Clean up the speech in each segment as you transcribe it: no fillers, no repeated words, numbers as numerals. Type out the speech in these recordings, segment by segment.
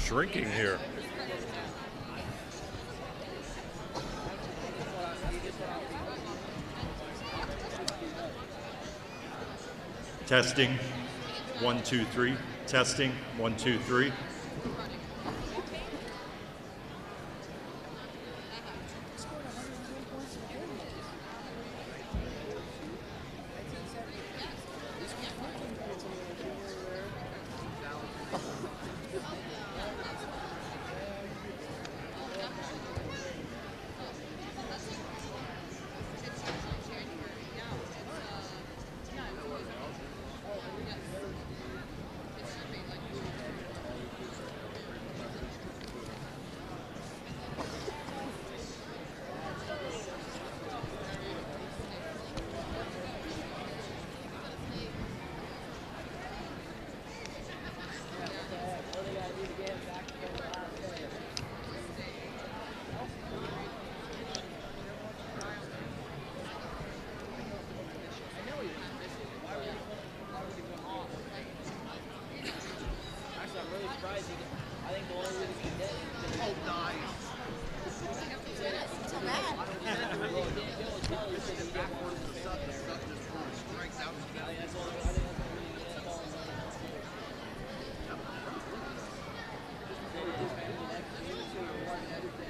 shrinking here. Testing, 1, 2, 3. Testing, 1, 2, 3.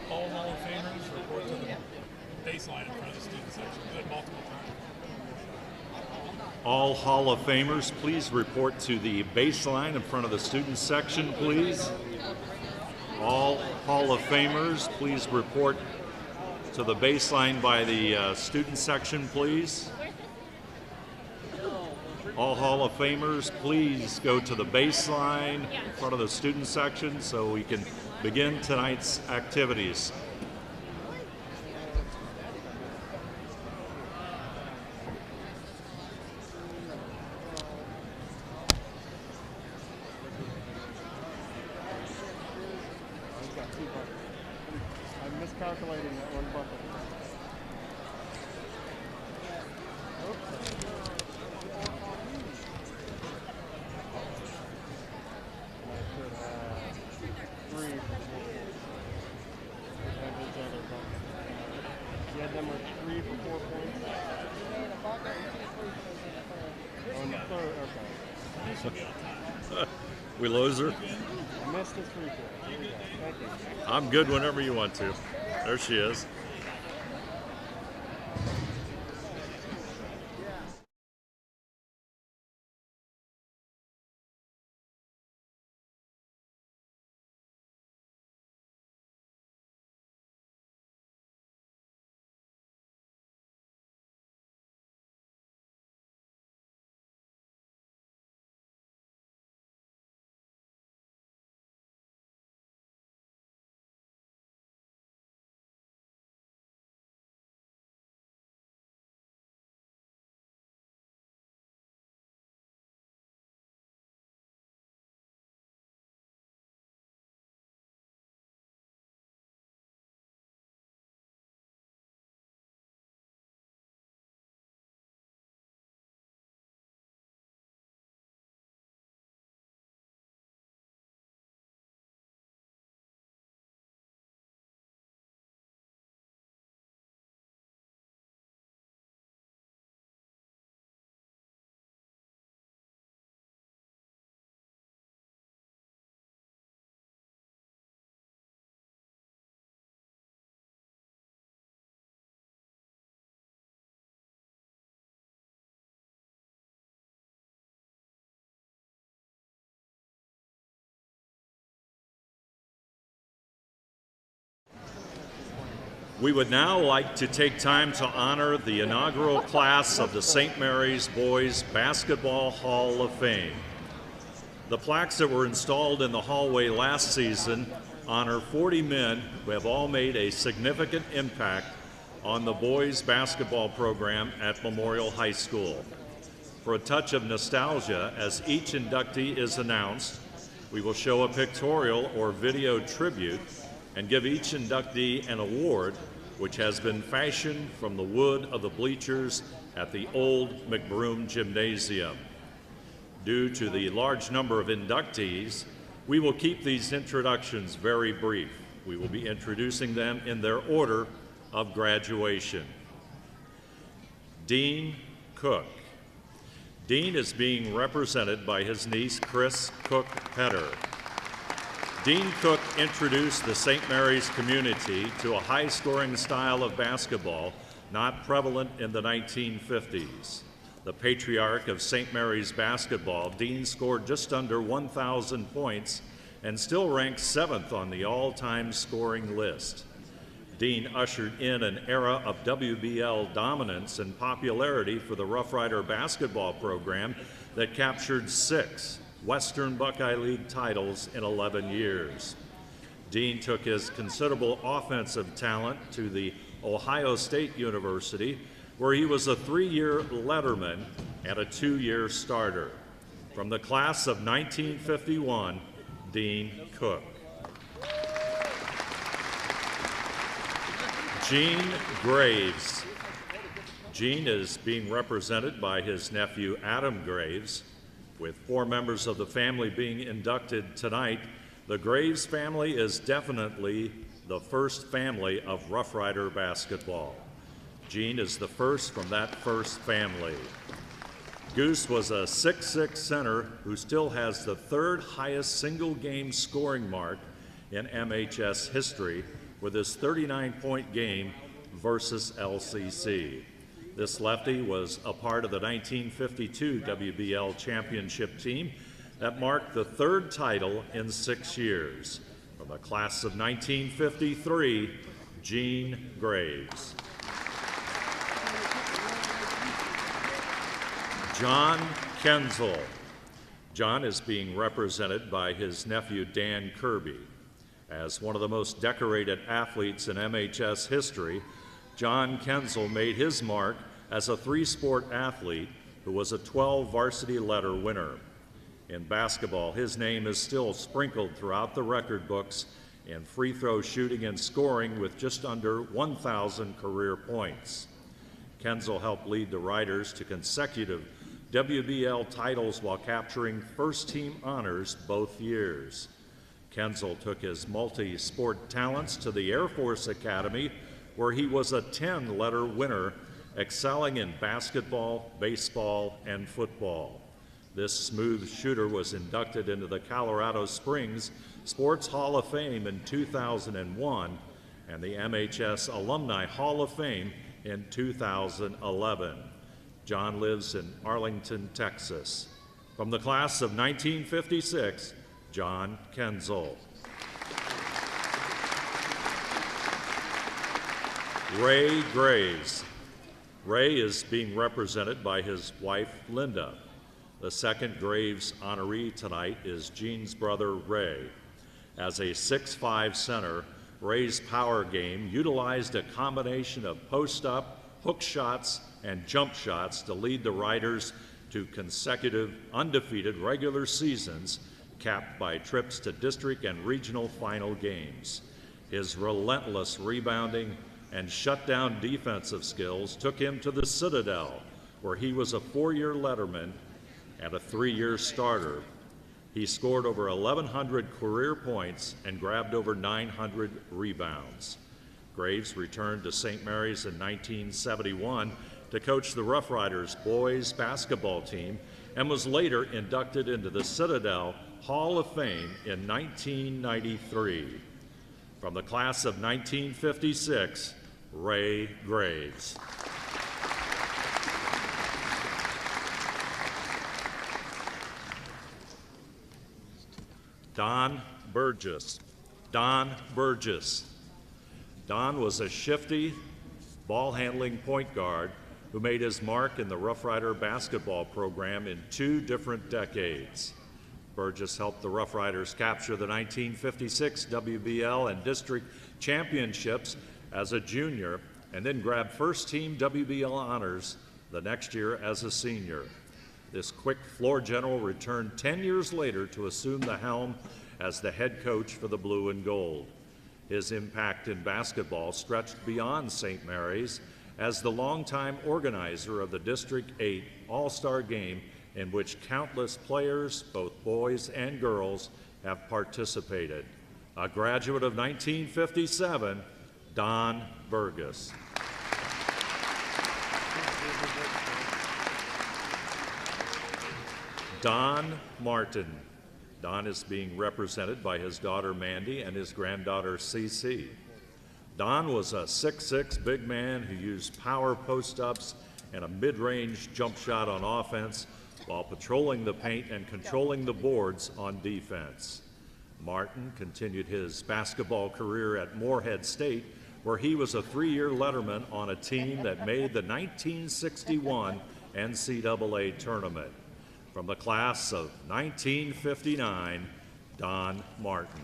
All Hall of Famers report to the baseline in front of the student section. Do it multiple times. All Hall of Famers, please report to the baseline in front of the student section, please. All Hall of Famers, please report to the baseline by the student section, please. All Hall of Famers, please go to the baseline in front of the student section so we can begin tonight's activities. I'm miscalculating that one bucket. You had them with 3 for 4 points? On the third, okay. We lose her? I missed his free throw. Here we go. Thank you. I'm good whenever you want to. There she is. We would now like to take time to honor the inaugural class of the St. Mary's Boys Basketball Hall of Fame. The plaques that were installed in the hallway last season honor 40 men who have all made a significant impact on the boys basketball program at Memorial High School. For a touch of nostalgia, as each inductee is announced, we will show a pictorial or video tribute and give each inductee an award which has been fashioned from the wood of the bleachers at the old McBroom Gymnasium. Due to the large number of inductees, We will keep these introductions very brief. We will be introducing them in their order of graduation. Dean Cook. Dean is being represented by his niece, Chris Cook-Petter. Dean Cook introduced the St. Mary's community to a high-scoring style of basketball not prevalent in the 1950s. The patriarch of St. Mary's basketball, Dean scored just under 1,000 points and still ranks 7th on the all-time scoring list. Dean ushered in an era of WBL dominance and popularity for the Rough Rider basketball program that captured 6 Western Buckeye League titles in 11 years. Dean took his considerable offensive talent to the Ohio State University, where he was a 3-year letterman and a 2-year starter. From the class of 1951, Dean Cook. Gene Graves. Gene is being represented by his nephew Adam Graves. With 4 members of the family being inducted tonight, the Graves family is definitely the first family of Rough Rider basketball. Gene is the first from that first family. Goose was a 6'6" center who still has the 3rd highest single-game scoring mark in MHS history with his 39-point game versus LCC. This lefty was a part of the 1952 WBL championship team that marked the 3rd title in 6 years. From the class of 1953, Gene Graves. John Kenzel. John is being represented by his nephew Dan Kirby. As one of the most decorated athletes in MHS history, John Kenzel made his mark as a 3-sport athlete who was a 12 varsity letter winner. In basketball, his name is still sprinkled throughout the record books in free throw shooting and scoring with just under 1,000 career points. Kenzel helped lead the Riders to consecutive WBL titles while capturing first-team honors both years. Kenzel took his multi-sport talents to the Air Force Academy, where he was a 10-letter winner, excelling in basketball, baseball, and football. This smooth shooter was inducted into the Colorado Springs Sports Hall of Fame in 2001 and the MHS Alumni Hall of Fame in 2011. John lives in Arlington, Texas. From the class of 1956, John Kenzel. Ray Graves. Ray is being represented by his wife, Linda. The second Graves honoree tonight is Gene's brother, Ray. As a 6'5" center, Ray's power game utilized a combination of post-up, hook shots, and jump shots to lead the Riders to consecutive undefeated regular seasons, capped by trips to district and regional final games. His relentless rebounding and shutdown defensive skills took him to the Citadel, where he was a 4-year letterman and a 3-year starter. He scored over 1,100 career points and grabbed over 900 rebounds. Graves returned to St. Mary's in 1971 to coach the Rough Riders boys basketball team and was later inducted into the Citadel Hall of Fame in 1993. From the class of 1956, Ray Graves. Don Burgess. Don Burgess. Don was a shifty, ball-handling point guard who made his mark in the Rough Rider basketball program in 2 different decades. Burgess helped the Rough Riders capture the 1956 WBL and district championships as a junior, and then grabbed first-team WBL honors the next year as a senior. This quick floor general returned 10 years later to assume the helm as the head coach for the Blue and Gold. His impact in basketball stretched beyond St. Mary's as the longtime organizer of the District 8 All-Star Game, in which countless players, both boys and girls, have participated. A graduate of 1957, Don Burgess. Don Martin. Don is being represented by his daughter Mandy and his granddaughter Cece. Don was a 6'6" big man who used power post-ups and a mid-range jump shot on offense while patrolling the paint and controlling the boards on defense. Martin continued his basketball career at Morehead State, where he was a 3-year letterman on a team that made the 1961 NCAA tournament. From the class of 1959, Don Martin.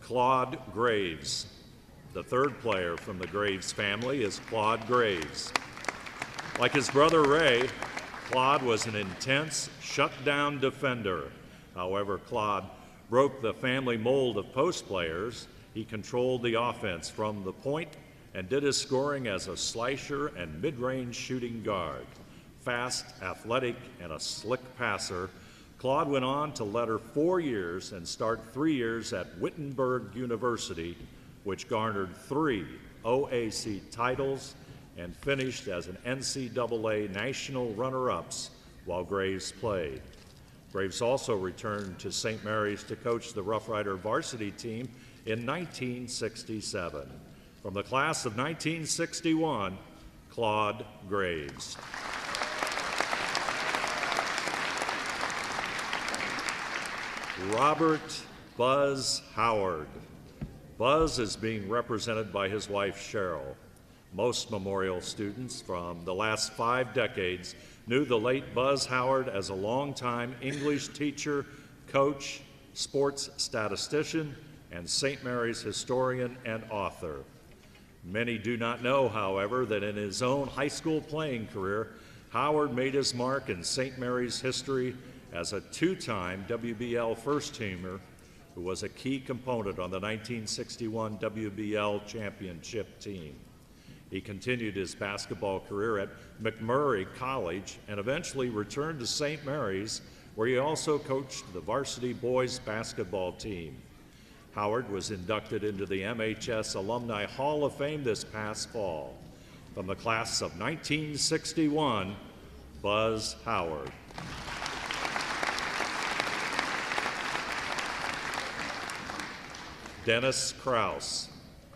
Claude Graves. The third player from the Graves family is Claude Graves. Like his brother Ray, Claude was an intense, shutdown defender. However, Claude broke the family mold of post players. He controlled the offense from the point and did his scoring as a slasher and mid-range shooting guard. Fast, athletic, and a slick passer, Claude went on to letter 4 years and start 3 years at Wittenberg University, which garnered 3 OAC titles and finished as an NCAA national runner-ups while Graves played. Graves also returned to St. Mary's to coach the Rough Rider varsity team in 1967. From the class of 1961, Claude Graves. Robert Buzz Howard. Buzz is being represented by his wife, Cheryl. Most Memorial students from the last 5 decades knew the late Buzz Howard as a longtime English teacher, coach, sports statistician, and St. Mary's historian and author. Many do not know, however, that in his own high school playing career, Howard made his mark in St. Mary's history as a 2-time WBL first-teamer who was a key component on the 1961 WBL championship team. He continued his basketball career at McMurray College and eventually returned to St. Mary's, where he also coached the varsity boys basketball team. Howard was inducted into the MHS Alumni Hall of Fame this past fall. From the class of 1961, Buzz Howard. Dennis Krauss.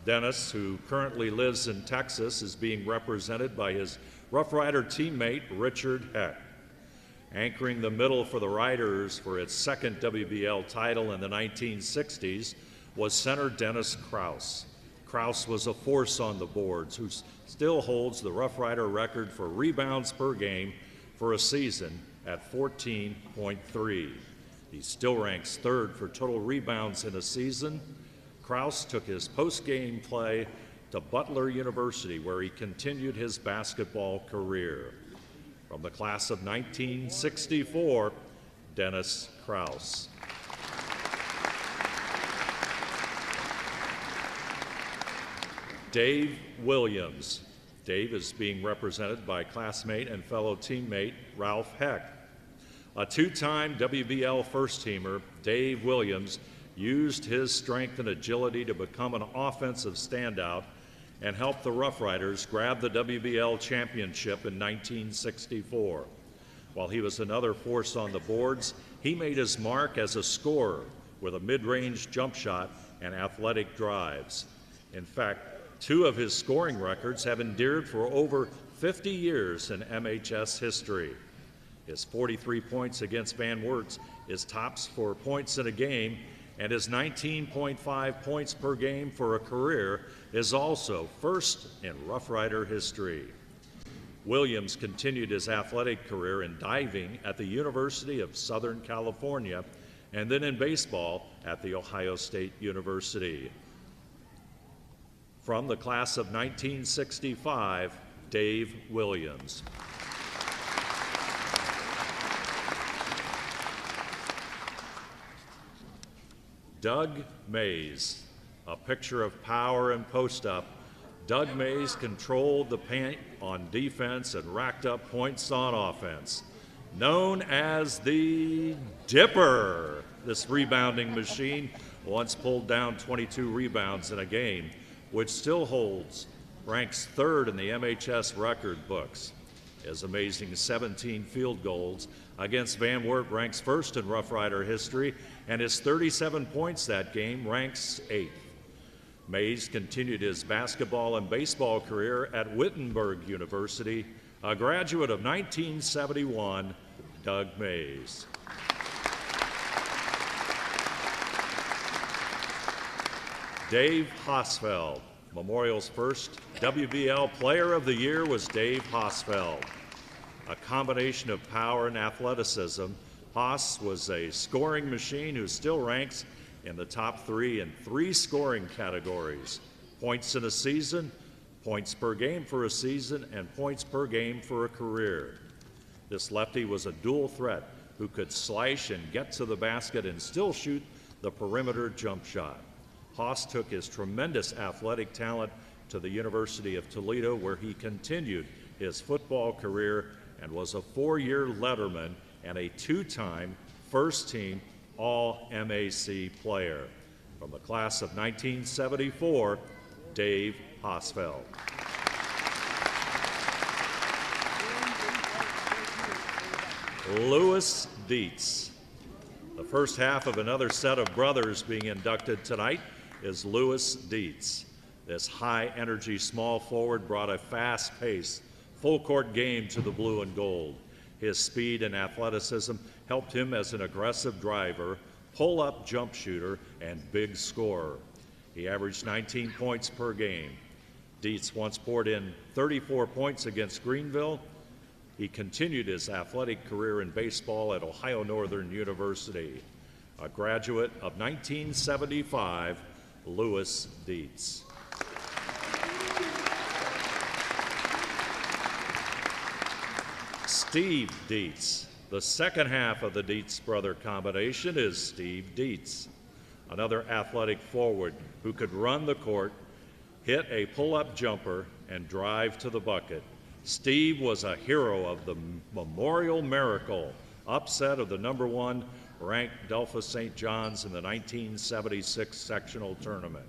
Dennis, who currently lives in Texas, is being represented by his Rough Rider teammate, Richard Heck. Anchoring the middle for the Riders for its second WBL title in the 1960s was center Dennis Krauss. Krauss was a force on the boards who still holds the Rough Rider record for rebounds per game for a season at 14.3. He still ranks 3rd for total rebounds in a season. Krauss took his post-game play to Butler University, where he continued his basketball career. From the class of 1964, Dennis Krauss. Dave Williams. Dave is being represented by classmate and fellow teammate Ralph Heck. A 2-time WBL first-teamer, Dave Williams used his strength and agility to become an offensive standout and help the Rough Riders grab the WBL championship in 1964. While he was another force on the boards, he made his mark as a scorer with a mid-range jump shot and athletic drives. In fact, 2 of his scoring records have endured for over 50 years in MHS history. His 43 points against Van Wertz is tops for points in a game, and his 19.5 points per game for a career is also first in Rough Rider history. Williams continued his athletic career in diving at the University of Southern California and then in baseball at The Ohio State University. From the class of 1965, Dave Williams. Doug Mays, a picture of power and post-up. Doug Mays controlled the paint on defense and racked up points on offense. Known as the Dipper, this rebounding machine once pulled down 22 rebounds in a game, which still holds, ranks third in the MHS record books. His amazing 17 field goals against Van Wert ranks first in Rough Rider history, and his 37 points that game ranks eighth. Mays continued his basketball and baseball career at Wittenberg University, a graduate of 1971, Doug Mays. Dave Hausfeld. Memorial's first WBL Player of the Year was Dave Hausfeld. A combination of power and athleticism, Haus was a scoring machine who still ranks in the top three in three scoring categories: points in a season, points per game for a season, and points per game for a career. This lefty was a dual threat who could slash and get to the basket and still shoot the perimeter jump shot. Haus took his tremendous athletic talent to the University of Toledo, where he continued his football career and was a four-year letterman and a two-time first-team All-MAC player. From the class of 1974, Dave Hausfeld. Louie Dietz. The first half of another set of brothers being inducted tonight is Louie Dietz. This high-energy small forward brought a fast-paced, full-court game to the blue and gold. His speed and athleticism helped him as an aggressive driver, pull-up jump shooter, and big scorer. He averaged 19 points per game. Dietz once poured in 34 points against Greenville. He continued his athletic career in baseball at Ohio Northern University. A graduate of 1975, Louie Dietz. Steve Dietz. The second half of the Dietz brother combination is Steve Dietz, another athletic forward who could run the court, hit a pull-up jumper, and drive to the bucket. Steve was a hero of the Memorial Miracle, upset of the number one ranked Delphos St. John's in the 1976 sectional tournament.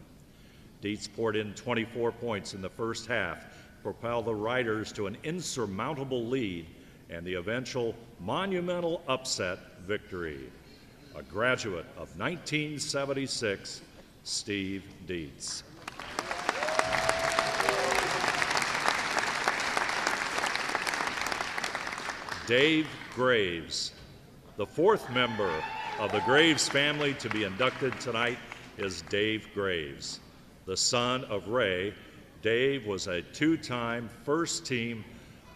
Dietz poured in 24 points in the first half, propelled the Riders to an insurmountable lead and the eventual monumental upset victory. A graduate of 1976, Steve Dietz. Dave Graves. The fourth member of the Graves family to be inducted tonight is Dave Graves. The son of Ray, Dave was a two-time first-team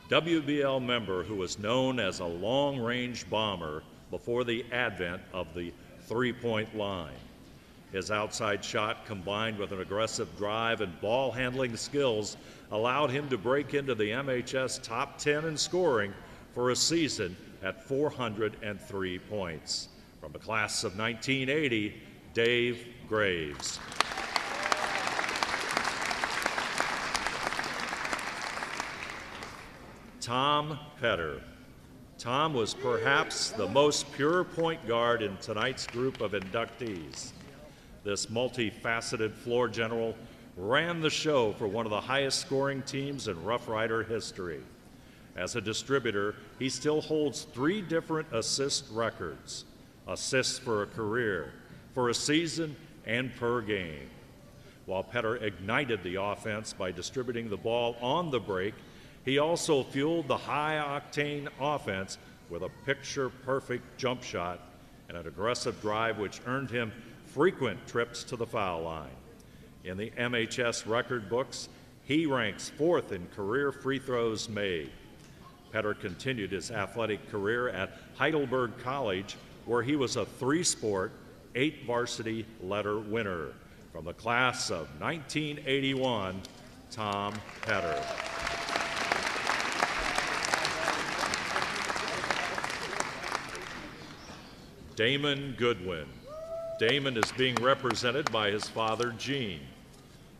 WBL member who was known as a long-range bomber before the advent of the three-point line. His outside shot, combined with an aggressive drive and ball-handling skills, allowed him to break into the MHS top 10 in scoring for a season at 403 points. From the class of 1980, Dave Graves. Tom Petter. Tom was perhaps the most pure point guard in tonight's group of inductees. This multifaceted floor general ran the show for one of the highest scoring teams in Rough Rider history. As a distributor, he still holds 3 different assist records: assists for a career, for a season, and per game. While Petter ignited the offense by distributing the ball on the break, he also fueled the high-octane offense with a picture-perfect jump shot and an aggressive drive which earned him frequent trips to the foul line. In the MHS record books, he ranks 4th in career free throws made. Petter continued his athletic career at Heidelberg College, where he was a 3-sport, 8 varsity letter winner. From the class of 1981, Tom Petter. Damon Goodwin. Damon is being represented by his father, Gene.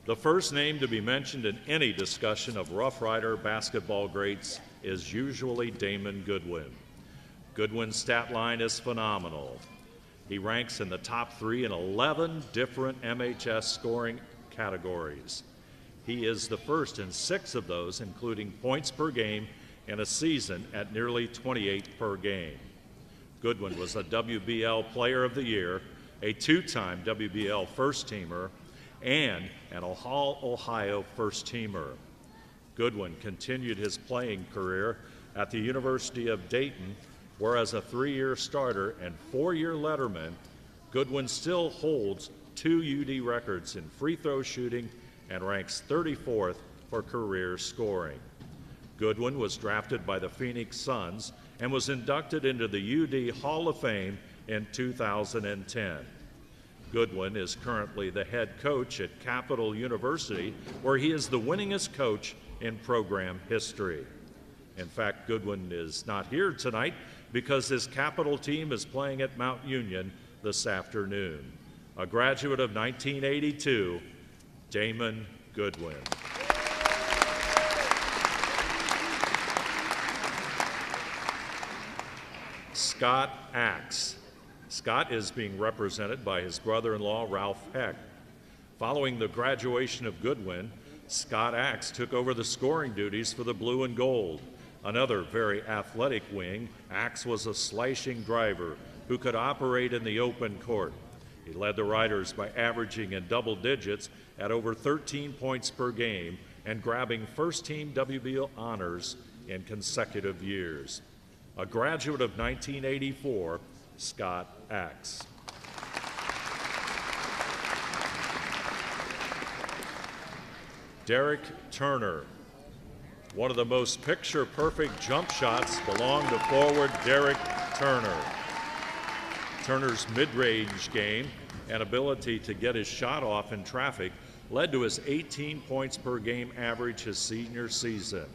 The first name to be mentioned in any discussion of Rough Rider basketball greats is usually Damon Goodwin. Goodwin's stat line is phenomenal. He ranks in the top 3 in 11 different MHS scoring categories. He is the first in 6 of those, including points per game in a season at nearly 28 per game. Goodwin was a WBL Player of the Year, a 2-time WBL First-Teamer, and an All-Ohio First-Teamer. Goodwin continued his playing career at the University of Dayton, where as a 3-year starter and 4-year letterman, Goodwin still holds 2 UD records in free throw shooting and ranks 34th for career scoring. Goodwin was drafted by the Phoenix Suns and was inducted into the UD Hall of Fame in 2010. Goodwin is currently the head coach at Capital University, where he is the winningest coach in program history. In fact, Goodwin is not here tonight because his Capital team is playing at Mount Union this afternoon. A graduate of 1982, Damon Goodwin. Scott Axe. Scott is being represented by his brother-in-law, Ralph Heck. Following the graduation of Goodwin, Scott Axe took over the scoring duties for the Blue and Gold. Another very athletic wing, Axe was a slashing driver who could operate in the open court. He led the Riders by averaging in double digits at over 13 points per game and grabbing first-team WBL honors in consecutive years. A graduate of 1984, Scott Axe. Derek Turner. One of the most picture-perfect jump shots belong to forward Derek Turner. Turner's mid-range game and ability to get his shot off in traffic led to his 18 points per game average his senior season.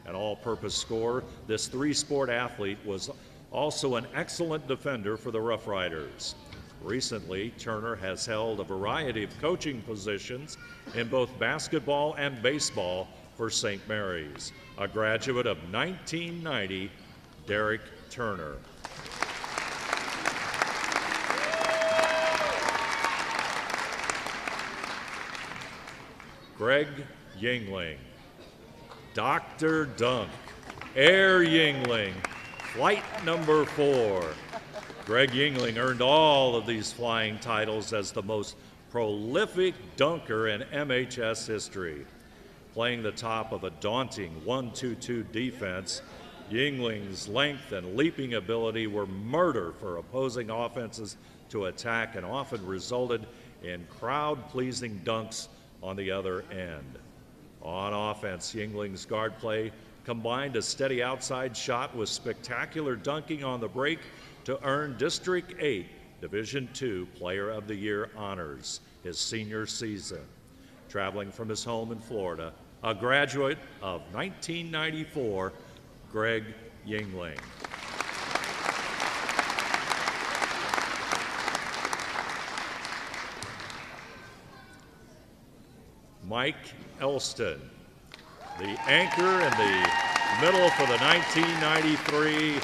An all-purpose scorer, this 3-sport athlete was also an excellent defender for the Rough Riders. Recently, Turner has held a variety of coaching positions in both basketball and baseball for St. Mary's. A graduate of 1990, Derek Turner. Greg Yingling. Dr. Dunk, Air Yingling, flight number 4. Greg Yingling earned all of these flying titles as the most prolific dunker in MHS history. Playing the top of a daunting 1-2-2 defense, Yingling's length and leaping ability were murder for opposing offenses to attack and often resulted in crowd-pleasing dunks on the other end. On offense, Yingling's guard play combined a steady outside shot with spectacular dunking on the break to earn District 8 Division II Player of the Year honors his senior season. Traveling from his home in Florida, a graduate of 1994, Greg Yingling. Mike Elston, the anchor in the middle for the 1993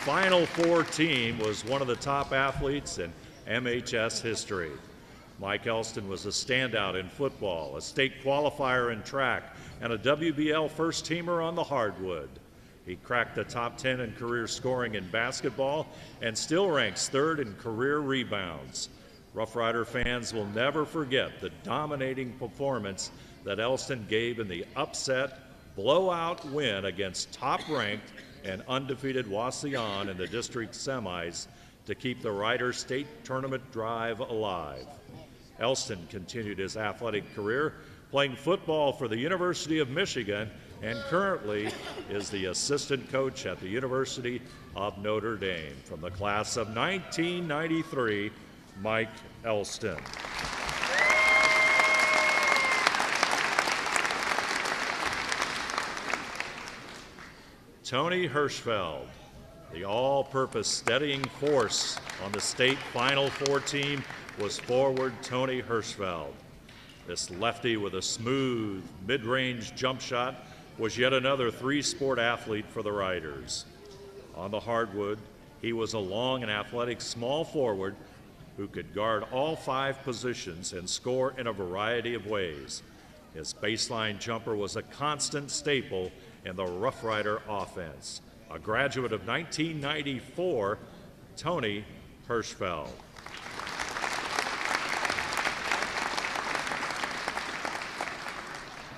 Final Four team, was one of the top athletes in MHS history. Mike Elston was a standout in football, a state qualifier in track, and a WBL first-teamer on the hardwood. He cracked the top 10 in career scoring in basketball and still ranks 3rd in career rebounds. Rough Rider fans will never forget the dominating performance that Elston gave in the upset, blowout win against top-ranked and undefeated Wauseon in the district semis to keep the Rider State Tournament drive alive. Elston continued his athletic career playing football for the University of Michigan and currently is the assistant coach at the University of Notre Dame. From the class of 1993, Mike Elston. Tony Hirschfeld, the all-purpose steadying force on the state Final Four team, was forward Tony Hirschfeld. This lefty with a smooth mid-range jump shot was yet another three-sport athlete for the Riders. On the hardwood, he was a long and athletic small forward who could guard all 5 positions and score in a variety of ways. His baseline jumper was a constant staple in the Rough Rider offense. A graduate of 1994, Tony Hirschfeld.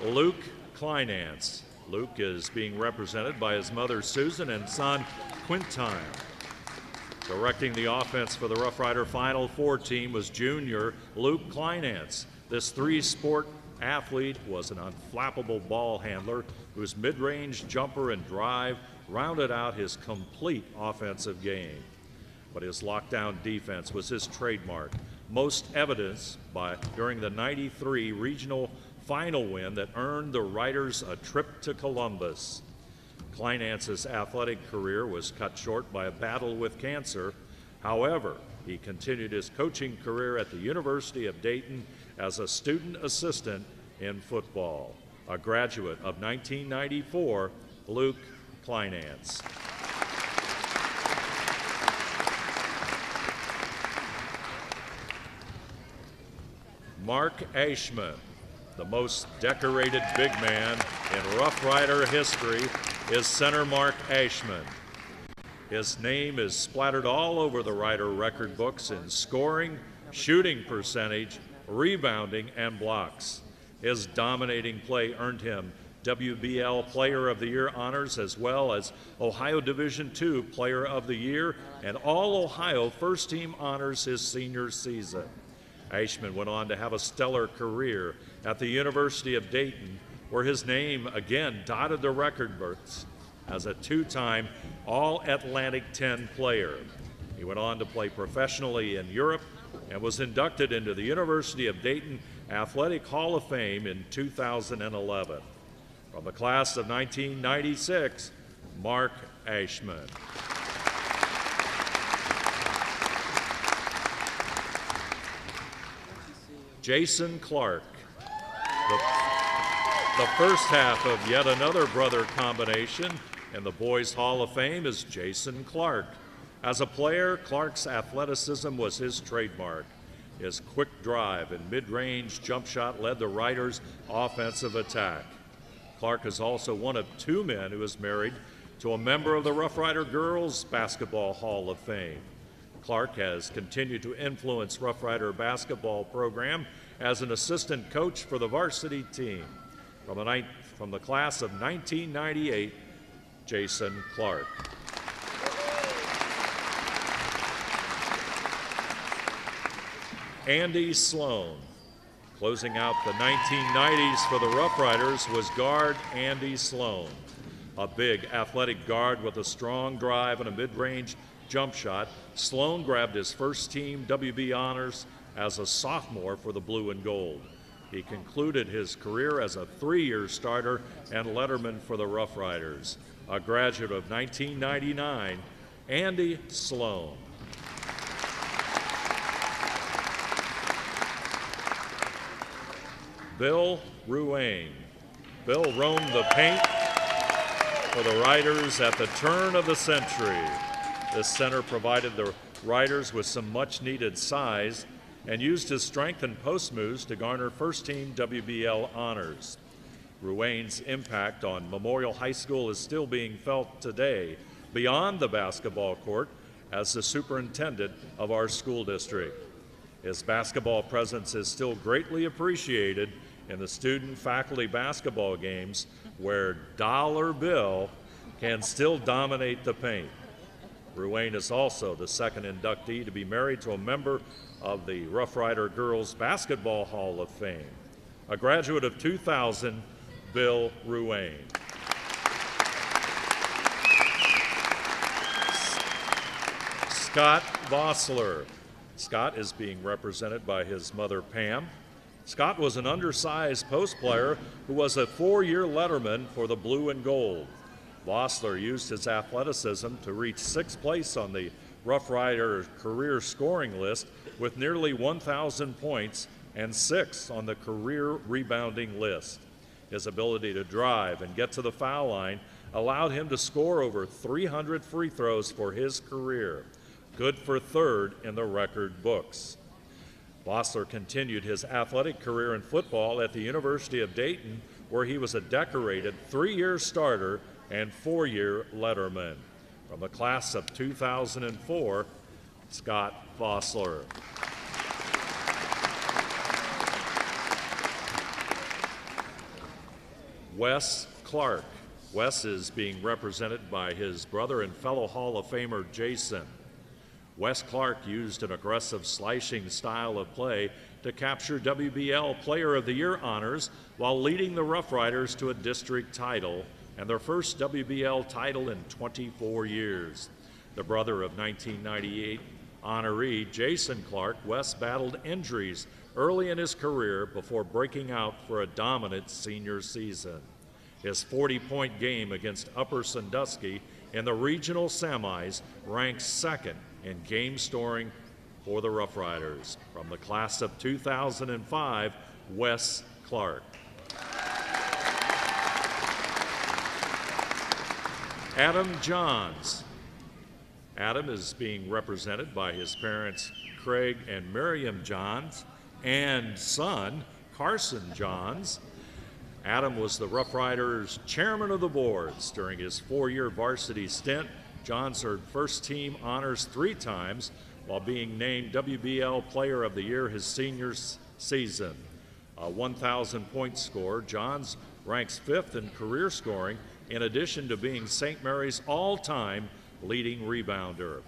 Luke Kleinance. Luke is being represented by his mother Susan and son Quintine. Directing the offense for the Rough Rider Final Four team was junior Luke Kleinance. This three-sport athlete was an unflappable ball handler whose mid-range jumper and drive rounded out his complete offensive game. But his lockdown defense was his trademark, most evidenced during the '93 regional final win that earned the Riders a trip to Columbus. Kleinance's athletic career was cut short by a battle with cancer. However, he continued his coaching career at the University of Dayton as a student assistant in football. A graduate of 1994, Luke Kleinance. Mark Ashman, the most decorated big man in Rough Rider history, is center Mark Ashman. His name is splattered all over the Rider record books in scoring, shooting percentage, rebounding, and blocks. His dominating play earned him WBL Player of the Year honors as well as Ohio Division II Player of the Year and All-Ohio First Team honors his senior season. Ashman went on to have a stellar career at the University of Dayton, where his name again dotted the record books as a 2-time All-Atlantic 10 player. He went on to play professionally in Europe and was inducted into the University of Dayton Athletic Hall of Fame in 2011. From the class of 1996, Mark Ashman. Jason Clark. The first half of yet another brother combination in the Boys Hall of Fame is Jason Clark. As a player, Clark's athleticism was his trademark. His quick drive and mid-range jump shot led the Riders' offensive attack. Clark is also one of 2 men who is married to a member of the Rough Rider Girls Basketball Hall of Fame. Clark has continued to influence Rough Rider basketball program as an assistant coach for the varsity team. From the class of 1998, Jason Clark. Andy Sloan. Closing out the 1990s for the Rough Riders was guard Andy Sloan. A big athletic guard with a strong drive and a mid-range jump shot, Sloan grabbed his first team WB honors as a sophomore for the Blue and Gold. He concluded his career as a 3-year starter and letterman for the Rough Riders. A graduate of 1999, Andy Sloan. Bill Ruane. Bill roamed the paint for the Riders at the turn of the century. This center provided the Riders with some much-needed size and used his strength and post moves to garner first-team WBL honors. Ruane's impact on Memorial High School is still being felt today beyond the basketball court as the superintendent of our school district. His basketball presence is still greatly appreciated in the student-faculty basketball games where Dollar Bill can still dominate the paint. Ruane is also the second inductee to be married to a member of the Rough Rider Girls Basketball Hall of Fame. A graduate of 2000, Bill Ruane. Scott Vossler. Scott is being represented by his mother, Pam. Scott was an undersized post player who was a 4-year letterman for the Blue and Gold. Vossler used his athleticism to reach 6th place on the Rough Rider career scoring list with nearly 1,000 points and 6th on the career rebounding list. His ability to drive and get to the foul line allowed him to score over 300 free throws for his career, good for 3rd in the record books. Vossler continued his athletic career in football at the University of Dayton, where he was a decorated 3-year starter and 4-year letterman. From the class of 2004, Scott Vossler. Wes Clark. Wes is being represented by his brother and fellow Hall of Famer Jason. Wes Clark used an aggressive slashing style of play to capture WBL Player of the Year honors while leading the Rough Riders to a district title and their first WBL title in 24 years. The brother of 1998 honoree Jason Clark, Wes battled injuries early in his career before breaking out for a dominant senior season. His 40-point game against Upper Sandusky in the regional semis ranks 2nd in game scoring for the Rough Riders. From the class of 2005, Wes Clark. Adam Johns. Adam is being represented by his parents Craig and Miriam Johns and son Carson Johns. Adam was the Rough Riders chairman of the boards during his 4-year varsity stint. Johns earned first team honors 3 times while being named WBL Player of the Year his senior season. A 1,000-point scorer, Johns ranks 5th in career scoring in addition to being St. Mary's all-time leading rebounder.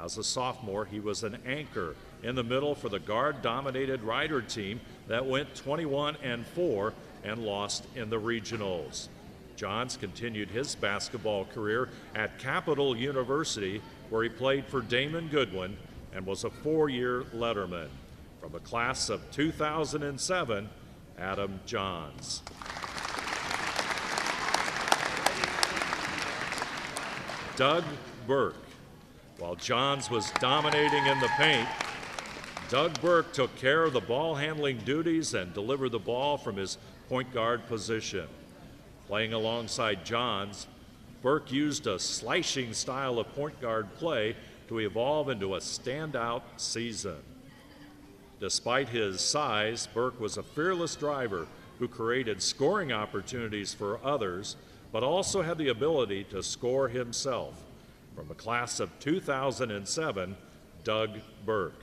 As a sophomore, he was an anchor in the middle for the guard-dominated Rider team that went 21-4 and lost in the regionals. Johns continued his basketball career at Capital University, where he played for Damon Goodwin and was a 4-year letterman. From the class of 2007, Adam Johns. Doug Burke. While Johns was dominating in the paint, Doug Burke took care of the ball handling duties and delivered the ball from his point guard position. Playing alongside Johns, Burke used a slashing style of point guard play to evolve into a standout season. Despite his size, Burke was a fearless driver who created scoring opportunities for others, but also had the ability to score himself. From the class of 2007, Doug Burke.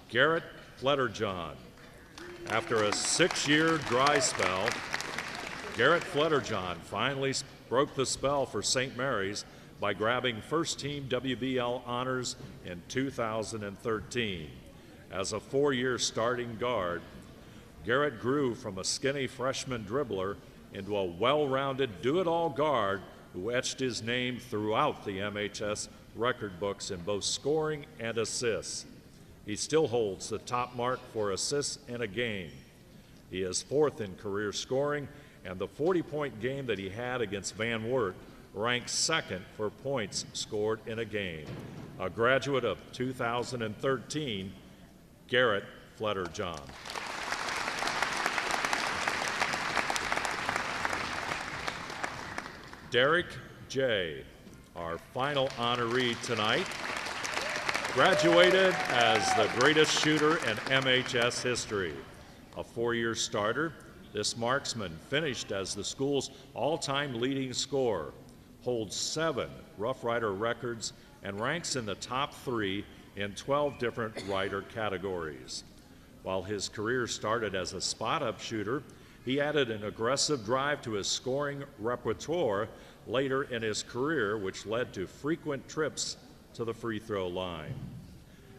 Garrett Fletterjohn. After a 6-year dry spell, Garrett Fletterjohn finally broke the spell for St. Mary's by grabbing first-team WBL honors in 2013. As a 4-year starting guard, Garrett grew from a skinny freshman dribbler into a well-rounded do-it-all guard who etched his name throughout the MHS record books in both scoring and assists. He still holds the top mark for assists in a game. He is 4th in career scoring, and the 40-point game that he had against Van Wert ranks 2nd for points scored in a game. A graduate of 2013, Garrett Fletterjohn. Derek J., our final honoree tonight, graduated as the greatest shooter in MHS history. A 4-year starter, this marksman finished as the school's all-time leading scorer, holds 7 Rough Rider records, and ranks in the top 3 in 12 different Rider categories. While his career started as a spot-up shooter, he added an aggressive drive to his scoring repertoire later in his career, which led to frequent trips to the free throw line.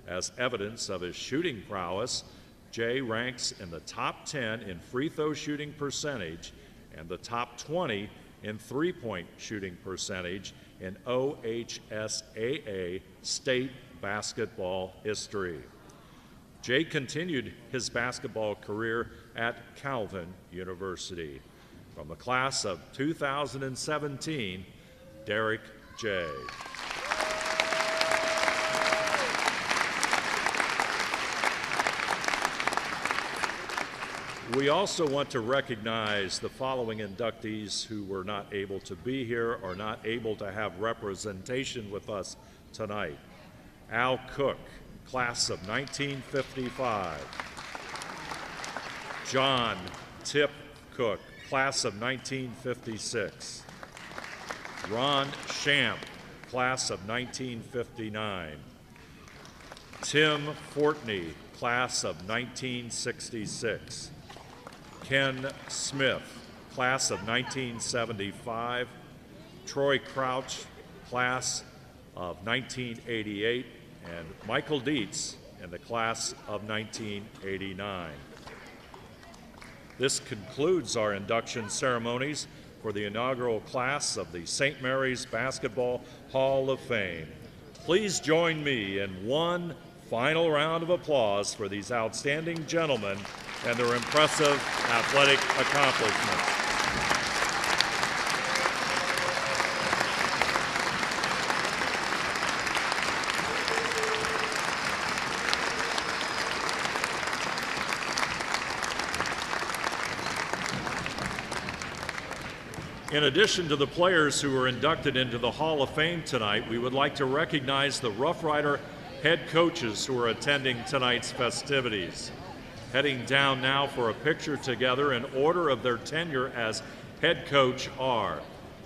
As evidence of his shooting prowess, Jay ranks in the top 10 in free throw shooting percentage and the top 20 in three-point shooting percentage in OHSAA state basketball history. Jay continued his basketball career at Calvin University. From the class of 2017, Derek J. We also want to recognize the following inductees who were not able to be here or not able to have representation with us tonight. Al Cook, class of 1955. John Tip Cook, class of 1956. Ron Shamp, class of 1959. Tim Fortney, class of 1966. Ken Smith, class of 1975. Troy Crouch, class of 1988. And Michael Dietz in the class of 1989. This concludes our induction ceremonies for the inaugural class of the St. Mary's Basketball Hall of Fame. Please join me in one final round of applause for these outstanding gentlemen and their impressive athletic accomplishments. In addition to the players who were inducted into the Hall of Fame tonight, we would like to recognize the Rough Rider head coaches who are attending tonight's festivities. Heading down now for a picture together in order of their tenure as head coach are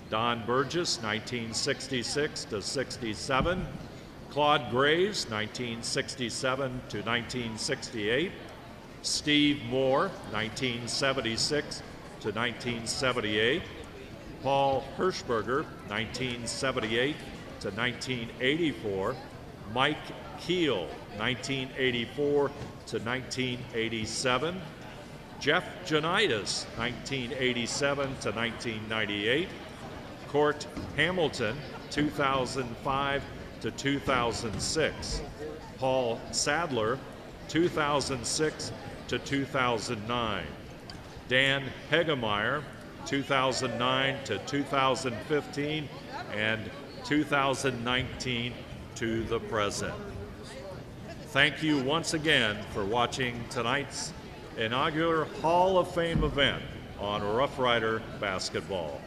Don Burgess, 1966 to 67, Claude Graves, 1967 to 1968, Steve Moore, 1976 to 1978, Paul Hirschberger, 1978 to 1984, Mike Keel, 1984 to 1987, Jeff Janitis, 1987 to 1998, Court Hamilton, 2005 to 2006, Paul Sadler, 2006 to 2009, Dan Hegemeyer, 2009 to 2015, and 2019 to the present. Thank you once again for watching tonight's inaugural Hall of Fame event on Rough Rider basketball.